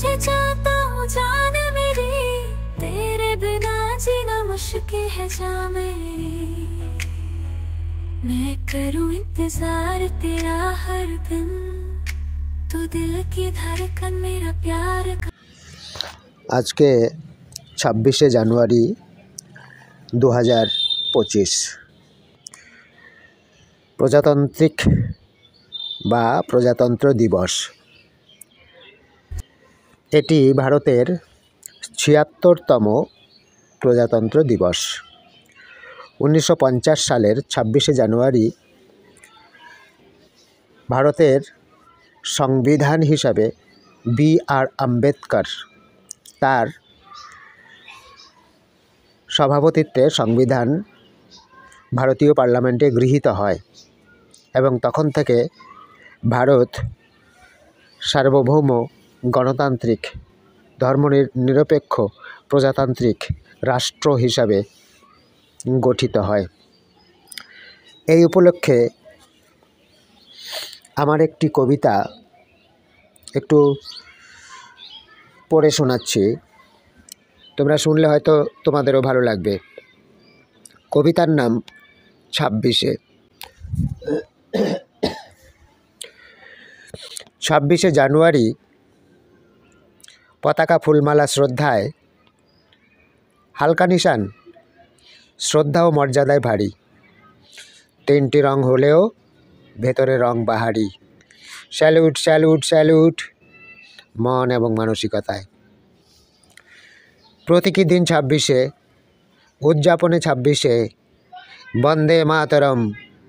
तुझे चाहता हूँ जान मेरी, तेरे बिना जीना मुश्किल है जामे। मैं करूँ इंतजार तेरा हर दिन, तू दिल की धड़कन मेरा प्यार का। आज के 26 জানুয়ারি 2025 প্রজাতান্ত্রিক বা প্রজাতন্ত্র দিবস। এটি ভারতের ৭৬তম প্রজাতন্ত্র দিবস। 1950 সালের 26 জানুয়ারি ভারতের সংবিধান হিসাবে বি.আর. আম্বেদকর তার সভাপতিত্বে সংবিধান ভারতীয় পার্লামেন্টে গৃহীত হয় এবং তখন থেকে ভারত সার্বভৌম গণতান্ত্রিক ধর্মনিরপেক্ষ প্রজাতান্ত্রিক রাষ্ট্র হিসাবে গঠিত হয়। এই উপলক্ষে আমার একটি কবিতা একটু পড়ে শোনাচ্ছি, তোমরা শুনলে হয়তো তোমাদেরও ভালো লাগবে। কবিতার নাম 26 জানুয়ারি পতাকা ফুলমালা শ্রদ্ধায় হালকা নিশান, শ্রদ্ধা ও মর্যাদায় ভারী। তিনটি রং হলেও ভেতরে রং বাহারি। স্যালুট স্যালুট স্যালুট মন এবং মানসিকতায়। প্রতীকী দিন 26, উদযাপনে 26, বন্দে মাতরম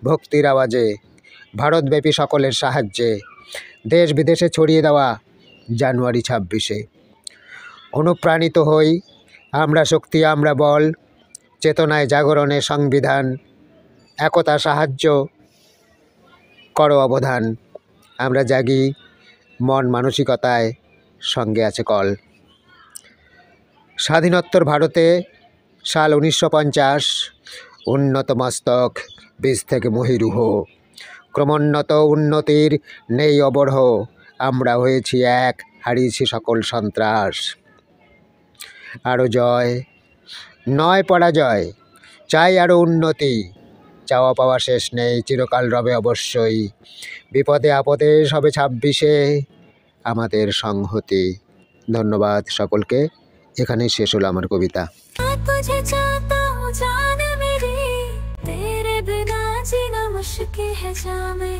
ভক্তির আওয়াজে, ভারতব্যাপী সকলের সাহায্যে, দেশ বিদেশে ছড়িয়ে দেওয়া জানুয়ারি 26। অনুপ্রাণিত হই আমরা, শক্তি আমরা বল, চেতনায় জাগরণে সংবিধান, একতা সাহায্য করো অবদান। আমরা জাগি মন মানসিকতায়, সঙ্গে আছে কল। স্বাধীনোত্তর ভারতে সাল 1950, উন্নত মস্তক বীজ থেকে মহিরুহ, ক্রমোন্নত উন্নতির নেই অবরহ, আমরা হয়েছি এক, হারিয়েছি সকল সন্ত্রাস। আরও জয় নয় পরাজয়, চাই আরও উন্নতি, চাওয়া পাওয়া শেষ নেই, চিরকাল রবে অবশ্যই, বিপদে আপদে সবে 26-এ আমাদের সংহতি। ধন্যবাদ সকলকে। এখানেই শেষ হলো আমার কবিতা। तुझे चाहता हूँ जान मेरी, तेरे बिना जीना मुश्किल है जामे।